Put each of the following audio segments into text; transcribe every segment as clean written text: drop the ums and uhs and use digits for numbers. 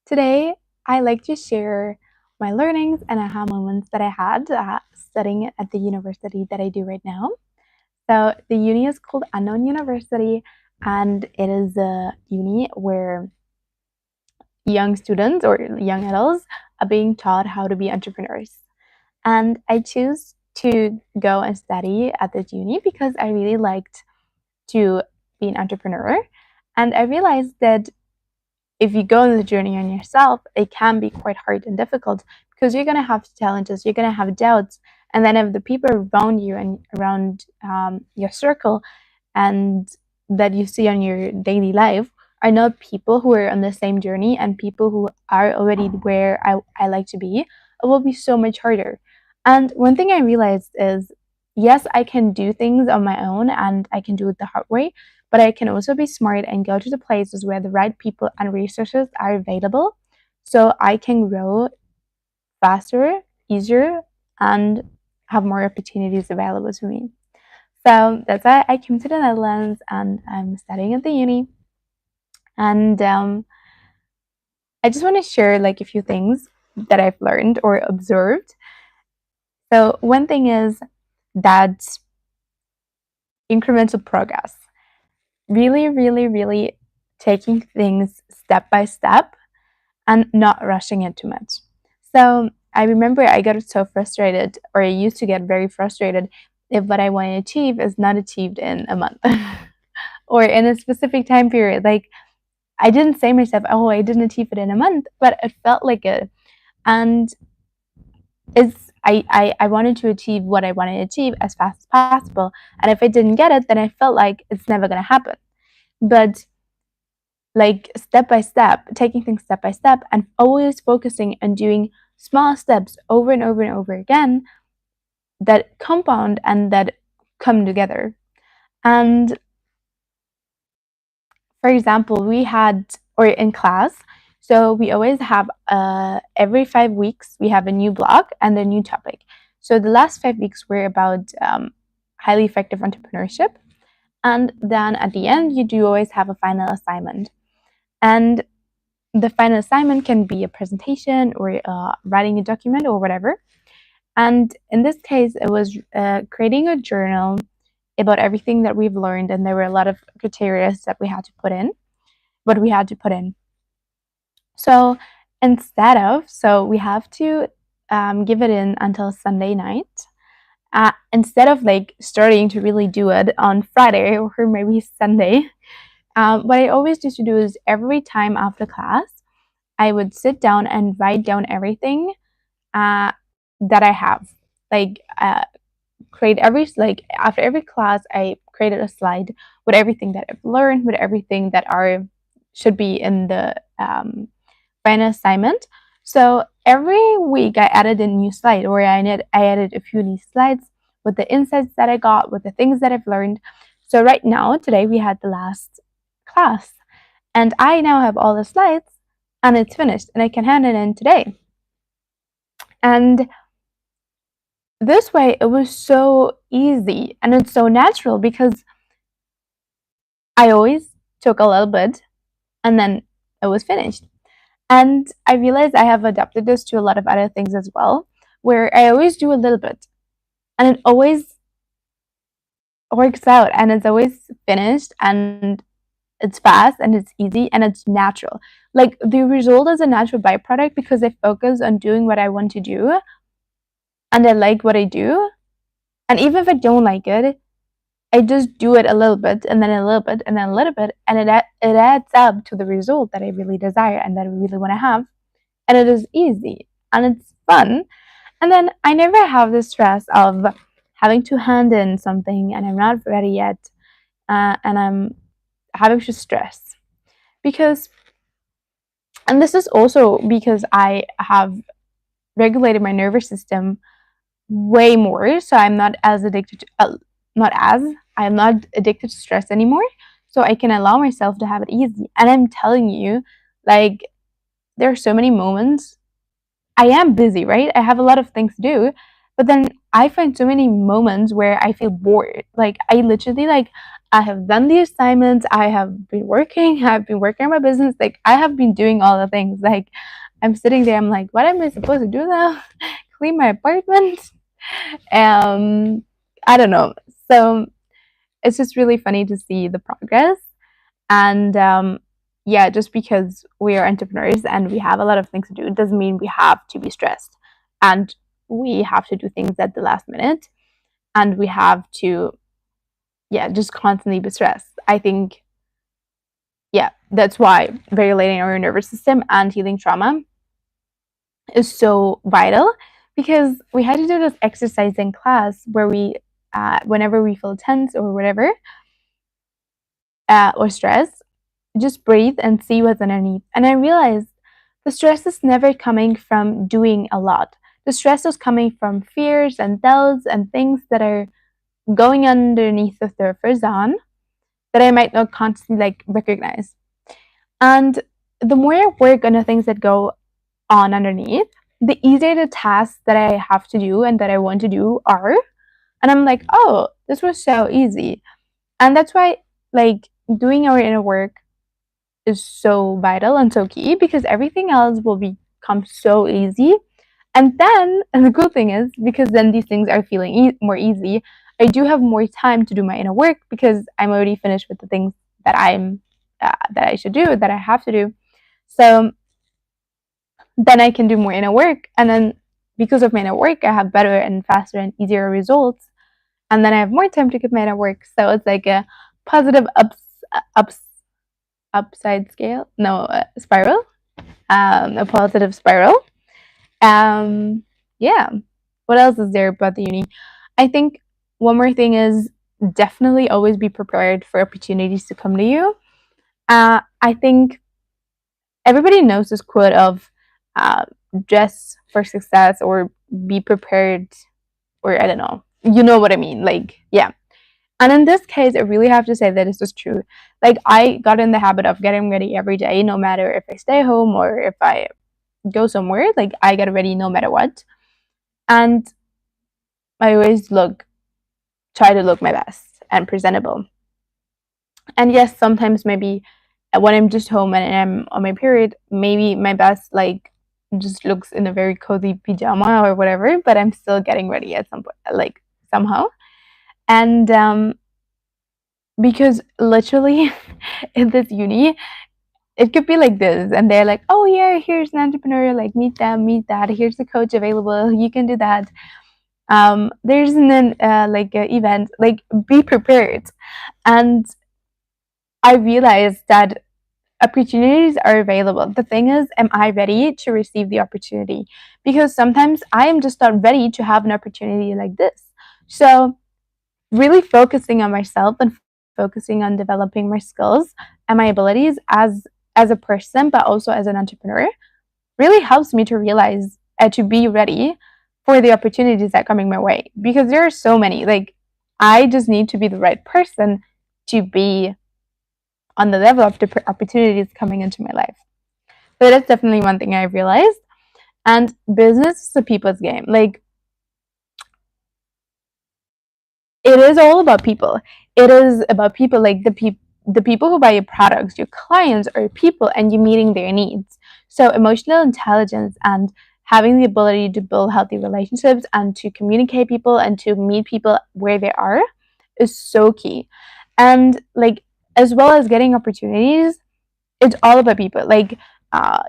Today, I like to share my learnings and aha moments that I had studying at the university that I do right now. So, the uni is called Unknown University, and it is a uni where young students or young adults are being taught how to be entrepreneurs. And I choose to go and study at this uni because I really liked to be an entrepreneur. And I realized that if you go on the journey on yourself, it can be quite hard and difficult because you're going to have challenges, you're going to have doubts. And then if the people around you and around your circle and that you see on your daily life are not people who are on the same journey and people who are already where I like to be, it will be so much harder. And one thing I realized is yes, I can do things on my own and I can do it the hard way, but I can also be smart and go to the places where the right people and resources are available so I can grow faster, easier, and have more opportunities available to me. So that's why I came to the Netherlands and I'm studying at the uni. And I just want to share like a few things that I've learned or observed. So one thing is that incremental progress. Really, really, really taking things step by step and not rushing it too much. So I remember I got so frustrated, or I used to get very frustrated if what I want to achieve is not achieved in a month or in a specific time period. Like I didn't say myself, oh, I didn't achieve it in a month, but it felt like it. And I wanted to achieve what I wanted to achieve as fast as possible. And if I didn't get it, then I felt like it's never going to happen. But like step by step, taking things step by step, and always focusing on doing small steps over and over and over again that compound and that come together. And for example, we had, or in class, so we always have every 5 weeks, we have a new block and a new topic. So the last 5 weeks were about highly effective entrepreneurship. And then at the end, you do always have a final assignment. And the final assignment can be a presentation or writing a document or whatever. And in this case, it was creating a journal about everything that we've learned. And there were a lot of criteria that we had to put in, what we had to put in. So so we have to give it in until Sunday night. Instead of like starting to really do it on Friday or maybe Sunday, what I always used to do is every time after class, I would sit down and write down everything that I have. Like create every like after every class, I created a slide with everything that I've learned, with everything that should be in the final assignment. So every week I added a new slide, or I added a few new slides with the insights that I got, with the things that I've learned. So right now, today we had the last class, and I now have all the slides, and it's finished, and I can hand it in today. And this way, it was so easy and it's so natural because I always took a little bit, and then it was finished. And I realized I have adapted this to a lot of other things as well, where I always do a little bit and it always works out and it's always finished and it's fast and it's easy and it's natural. Like the result is a natural byproduct because I focus on doing what I want to do and I like what I do. And even if I don't like it, I just do it a little bit and then a little bit and then a little bit, and it adds up to the result that I really desire and that I really want to have. And it is easy and it's fun. And then I never have the stress of having to hand in something and I'm not ready yet, and I'm having to stress because, and this is also because I have regulated my nervous system way more, so I'm not as addicted to, I'm not addicted to stress anymore, so I can allow myself to have it easy. And I'm telling you, like, there are so many moments. I am busy, right? I have a lot of things to do, but then I find so many moments where I feel bored. Like I literally like I have done the assignments, I've been working on my business, like I have been doing all the things. Like I'm sitting there, I'm like, what am I supposed to do now? Clean my apartment? Um, I don't know. So it's just really funny to see the progress. And yeah, just because we are entrepreneurs and we have a lot of things to do, it doesn't mean we have to be stressed. And we have to do things at the last minute. And we have to, yeah, just constantly be stressed. I think, yeah, that's why regulating our nervous system and healing trauma is so vital, because we had to do this exercise in class where we, whenever we feel tense or whatever, or stress, just breathe and see what's underneath. And I realized the stress is never coming from doing a lot. The stress is coming from fears and doubts and things that are going underneath the surface on that I might not constantly like recognize. And the more I work on the things that go on underneath, the easier the tasks that I have to do and that I want to do are. And I'm like, oh, this was so easy. And that's why, like, doing our inner work is so vital and so key, because everything else will become so easy. And the cool thing is, because then these things are feeling more easy, I do have more time to do my inner work because I'm already finished with the things that that I should do, that I have to do. So then I can do more inner work, and then because of my inner work, I have better and faster and easier results, and then I have more time to get my inner work. So it's like a positive ups upside scale, no, spiral, a positive spiral. Um, yeah. What else is there about the uni? I think one more thing is definitely always be prepared for opportunities to come to you. I think everybody knows this quote of uh, dress for success or be prepared, or I don't know. You know what I mean? Like, yeah. And in this case, I really have to say that this is true. Like, I got in the habit of getting ready every day, no matter if I stay home or if I go somewhere. Like, I get ready no matter what. And I always try to look my best and presentable. And yes, sometimes maybe when I'm just home and I'm on my period, maybe my best like just looks in a very cozy pajama or whatever, but I'm still getting ready at some point, like somehow. And because literally in this uni, it could be like this, and they're like, oh yeah, here's an entrepreneur, like meet them, meet that, here's a coach available, you can do that. There's an like event, like be prepared. And I realized that opportunities are available. The thing is, am I ready to receive the opportunity? Because sometimes I am just not ready to have an opportunity like this. So really focusing on myself and focusing on developing my skills and my abilities as a person, but also as an entrepreneur, really helps me to realize and to be ready for the opportunities that are coming my way. Because there are so many. Like, I just need to be the right person to be on the level of the opportunities coming into my life. So that's definitely one thing I realized. And business is a people's game. Like, it is all about people. It is about people, like the people who buy your products, your clients are people, and you meeting their needs. So emotional intelligence and having the ability to build healthy relationships and to communicate people and to meet people where they are is so key. And like, as well as getting opportunities, it's all about people. Like,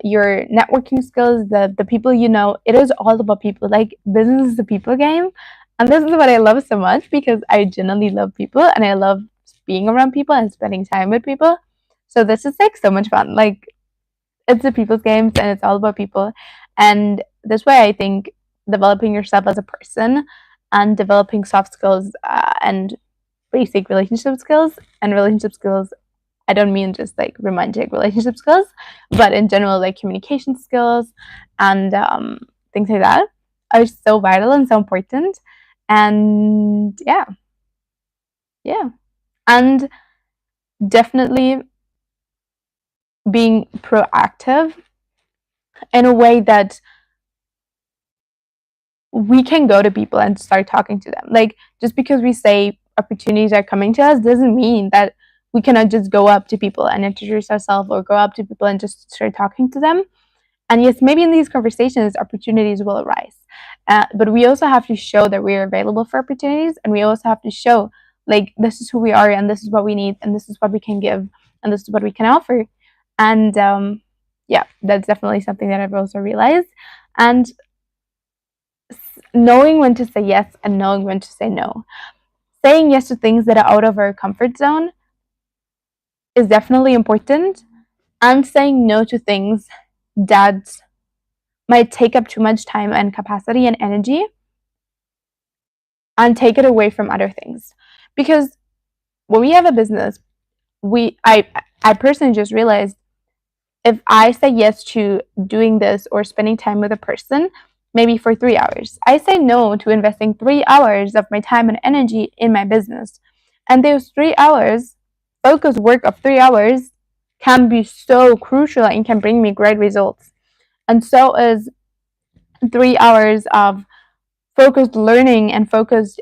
your networking skills, the people you know, it is all about people. Like, business is a people game, and this is what I love so much, because I genuinely love people and I love being around people and spending time with people. So this is like so much fun. Like, it's a people's games and it's all about people, and that's why I think developing yourself as a person and developing soft skills, and basic relationship skills, I don't mean just like romantic relationship skills, but in general, like communication skills and things like that are so vital and so important. And yeah, yeah. And definitely being proactive in a way that we can go to people and start talking to them. Like, just because we say, opportunities are coming to us doesn't mean that we cannot just go up to people and introduce ourselves, or go up to people and just start talking to them. And yes, maybe in these conversations, opportunities will arise. But we also have to show that we're available for opportunities. And we also have to show, like, this is who we are, and this is what we need, and this is what we can give, and this is what we can offer. And yeah, that's definitely something that I've also realized. And knowing when to say yes and knowing when to say no. Saying yes to things that are out of our comfort zone is definitely important. And saying no to things that might take up too much time and capacity and energy and take it away from other things. Because when we have a business, we I personally just realized, if I say yes to doing this or spending time with a person, maybe for 3 hours, I say no to investing 3 hours of my time and energy in my business. And those 3 hours, focused work of 3 hours, can be so crucial and can bring me great results. And so is 3 hours of focused learning and focused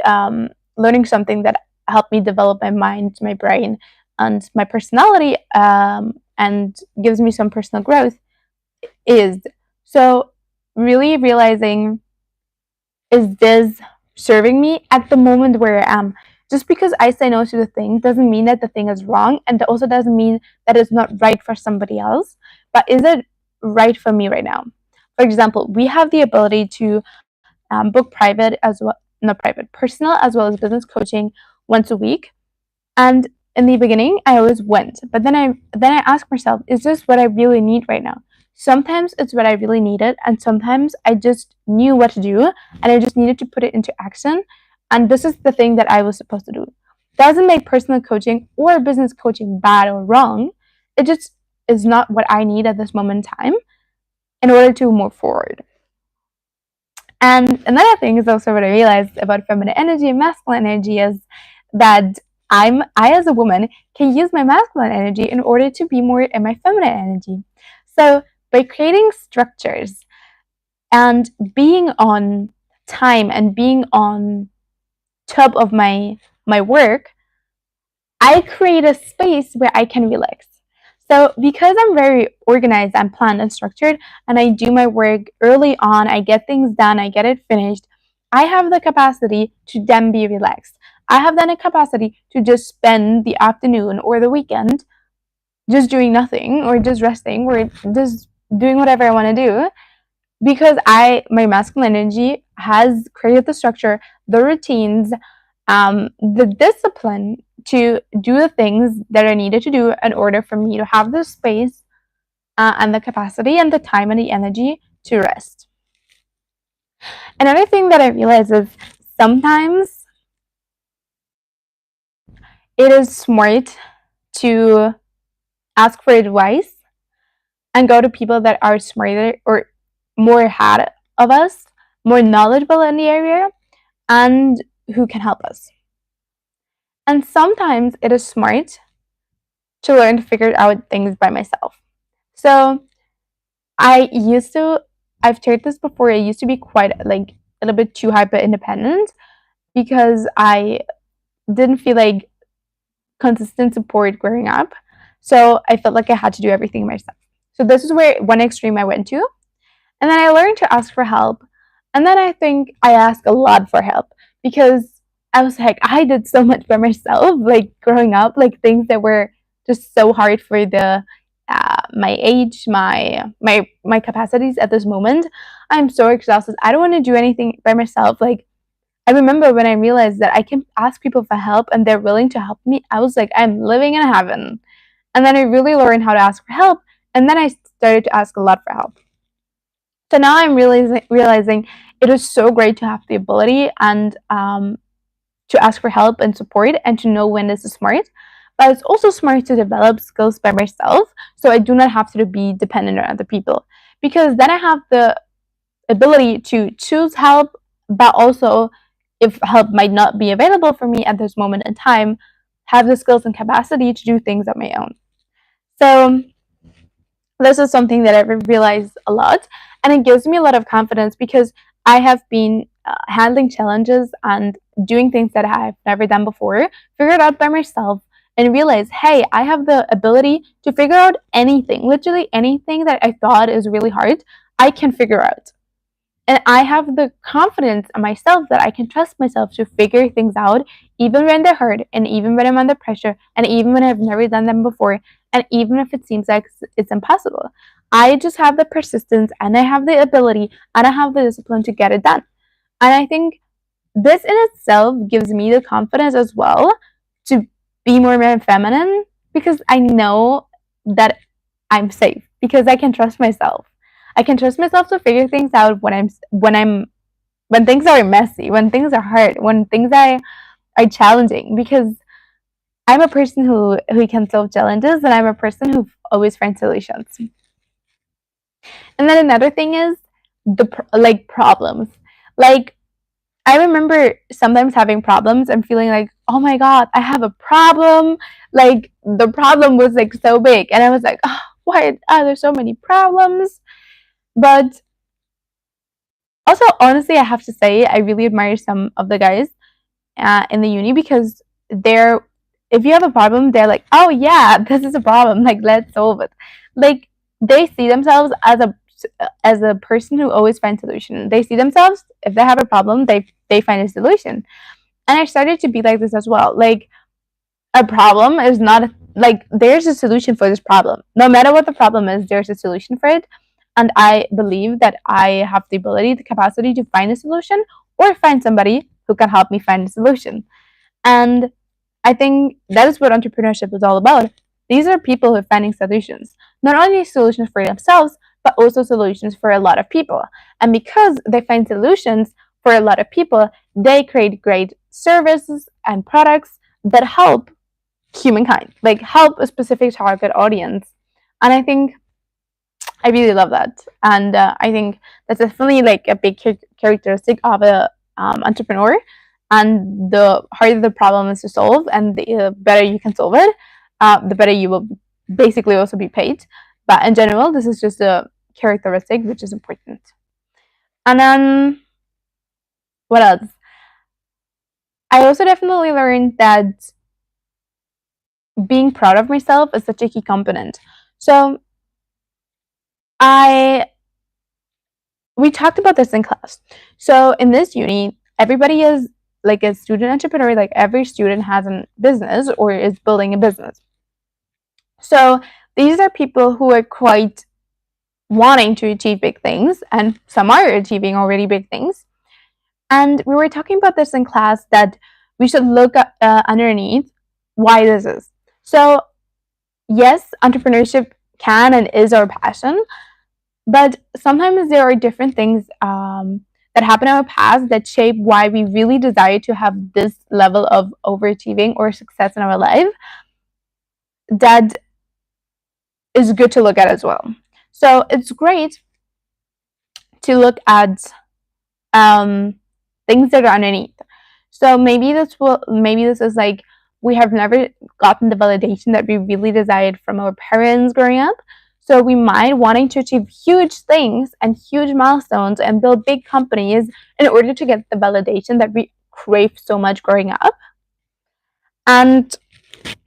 learning something that helped me develop my mind, my brain, and my personality, and gives me some personal growth. Is so really realizing, is this serving me at the moment where I am? Just because I say no to the thing doesn't mean that the thing is wrong, and that also doesn't mean that it's not right for somebody else. But is it right for me right now? For example, we have the ability to book private as well, not private, personal as well as business coaching once a week. And in the beginning, I always went, but then I ask myself, is this what I really need right now? Sometimes it's what I really needed, and sometimes I just knew what to do, and I just needed to put it into action. And this is the thing that I was supposed to do. Doesn't make personal coaching or business coaching bad or wrong. It just is not what I need at this moment in time in order to move forward. And another thing is also what I realized about feminine energy and masculine energy is that I as a woman can use my masculine energy in order to be more in my feminine energy. So by creating structures and being on time and being on top of my work, I create a space where I can relax. So because I'm very organized and planned and structured, and I do my work early on, I get things done, I get it finished, I have the capacity to then be relaxed. I have then a capacity to just spend the afternoon or the weekend just doing nothing, or just resting, or just doing whatever I want to do, because my masculine energy has created the structure, the routines, the discipline to do the things that I needed to do in order for me to have the space, and the capacity and the time and the energy to rest. Another thing that I realize is sometimes it is smart to ask for advice and go to people that are smarter or more ahead of us, more knowledgeable in the area, and who can help us. And sometimes it is smart to learn to figure out things by myself. So I've shared this before, I used to be quite like a little bit too hyper independent because I didn't feel like consistent support growing up. So I felt like I had to do everything myself. So this is where one extreme I went to. And then I learned to ask for help. And then I think I asked a lot for help because I was like, I did so much by myself, like growing up, like things that were just so hard for the my age, my capacities at this moment. I'm so exhausted. I don't want to do anything by myself. Like I remember when I realized that I can ask people for help and they're willing to help me, I was like, I'm living in heaven. And then I really learned how to ask for help. And then I started to ask a lot for help. So now I'm realizing it is so great to have the ability and to ask for help and support and to know when this is smart. But it's also smart to develop skills by myself so I do not have to be dependent on other people. Because then I have the ability to choose help, but also, if help might not be available for me at this moment in time, have the skills and capacity to do things on my own. So this is something that I've realized a lot, and it gives me a lot of confidence because I have been handling challenges and doing things that I've never done before, figure it out by myself, and realize, hey, I have the ability to figure out anything, literally anything that I thought is really hard, I can figure out. And I have the confidence in myself that I can trust myself to figure things out, even when they're hard, and even when I'm under pressure, and even when I've never done them before, and even if it seems like it's impossible. I just have the persistence, and I have the ability, and I have the discipline to get it done. And I think this in itself gives me the confidence as well to be more feminine, because I know that I'm safe, because I can trust myself. I can trust myself to figure things out when things are messy, when things are hard, when things are challenging, because I'm a person who can solve challenges, and I'm a person who always finds solutions. And then another thing is the problems. Like, I remember sometimes having problems and feeling like, oh my god, I have a problem. Like, the problem was like so big, and I was like, oh, why are there so many problems? But also, honestly, I have to say, I really admire some of the guys in the uni, because they're, if you have a problem, they're like, oh yeah, this is a problem. Like, let's solve it. Like, they see themselves as a person who always finds solution. They see themselves, if they have a problem, they find a solution. And I started to be like this as well. Like, a problem is not like, there's a solution for this problem. No matter what the problem is, there's a solution for it. And I believe that I have the ability, the capacity to find a solution, or find somebody who can help me find a solution. And I think that is what entrepreneurship is all about. These are people who are finding solutions, not only solutions for themselves, but also solutions for a lot of people. And because they find solutions for a lot of people, they create great services and products that help humankind, like help a specific target audience. And I think I really love that. And I think that's definitely like a big characteristic of a entrepreneur. And the harder the problem is to solve, and the better you can solve it, the better you will basically also be paid. But in general, this is just a characteristic which is important. And then what else? I also definitely learned that being proud of myself is such a key component. So we talked about this in class. So in this uni, everybody is like a student entrepreneur. Like, every student has a business or is building a business. So these are people who are quite wanting to achieve big things, and some are achieving already big things. And we were talking about this in class, that we should look underneath why this is. So yes, entrepreneurship can and is our passion, but sometimes there are different things that happen in our past that shape why we really desire to have this level of overachieving or success in our life, that is good to look at as well. So it's great to look at things that are underneath. So maybe this is like, we have never gotten the validation that we really desired from our parents growing up. So we might wanting to achieve huge things and huge milestones and build big companies in order to get the validation that we crave so much growing up. And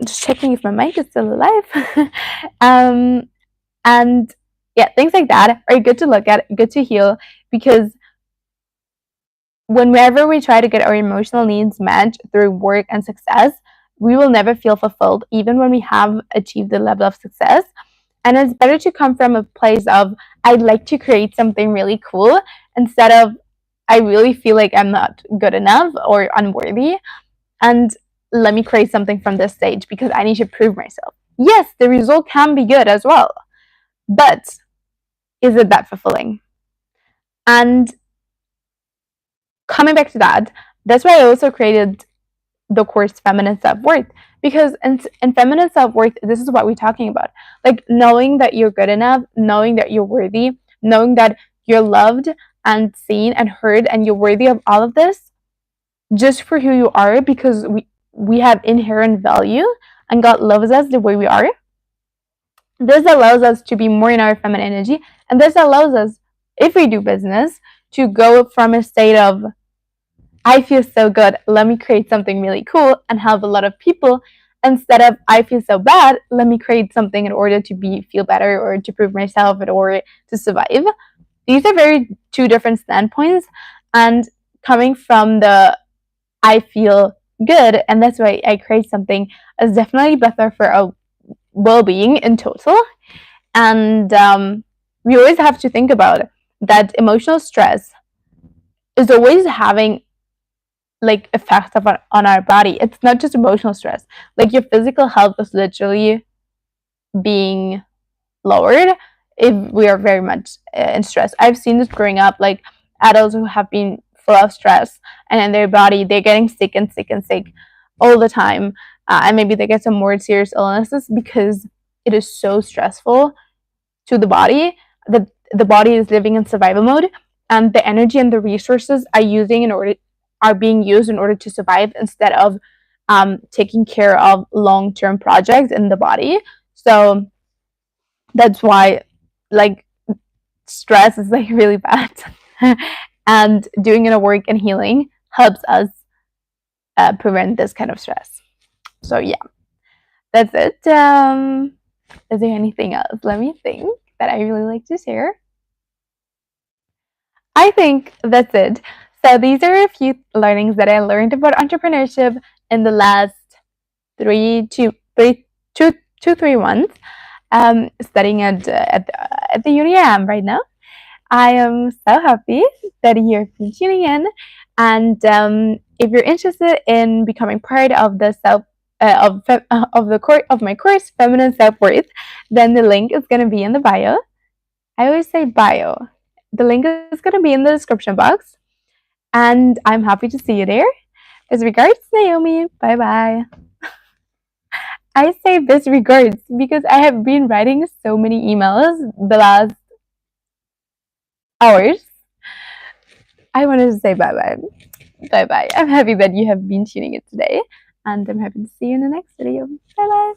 just checking if my mic is still alive. And yeah, things like that are good to look at, good to heal, because whenever we try to get our emotional needs met through work and success, we will never feel fulfilled, even when we have achieved the level of success. And it's better to come from a place of, I'd like to create something really cool, instead of, I really feel like I'm not good enough or unworthy, and let me create something from this stage because I need to prove myself. Yes, the result can be good as well, but is it that fulfilling? And coming back to that, that's why I also created the course Feminine Self-Worth, because in feminine self-worth, this is what we're talking about, like knowing that you're good enough, knowing that you're worthy, knowing that you're loved and seen and heard, and you're worthy of all of this just for who you are, because we have inherent value and God loves us the way we are. This allows us to be more in our feminine energy, and this allows us, if we do business, to go from a state of I feel so good, let me create something really cool and help a lot of people, instead of I feel so bad, let me create something in order to feel better or to prove myself or to survive. These are very two different standpoints, and coming from the I feel good and that's why I create something is definitely better for our well-being in total. And we always have to think about that emotional stress is always having like effects on our body. It's not just emotional stress. Like your physical health is literally being lowered if we are very much in stress. I've seen this growing up, like adults who have been full of stress and in their body they're getting sick and sick and sick all the time, and maybe they get some more serious illnesses because it is so stressful to the body that the body is living in survival mode, and the energy and the resources are being used in order to survive instead of taking care of long-term projects in the body. So that's why like stress is like really bad. And doing inner work and healing helps us prevent this kind of stress. So yeah, that's it. Is there anything else? Let me think that I really like to share. I think that's it. So these are a few learnings that I learned about entrepreneurship in the last 3 months, studying at the uni I am right now. I am so happy that you're tuning in, and if you're interested in becoming part of the of my course, Feminine Self Worth, then the link is gonna be in the bio. I always say bio. The link is gonna be in the description box, and I'm happy to see you there. As regards, Naomi. Bye bye. I say this regards because I have been writing so many emails the last hours. I wanted to say bye bye. Bye bye. I'm happy that you have been tuning in today, and I'm happy to see you in the next video. Bye bye.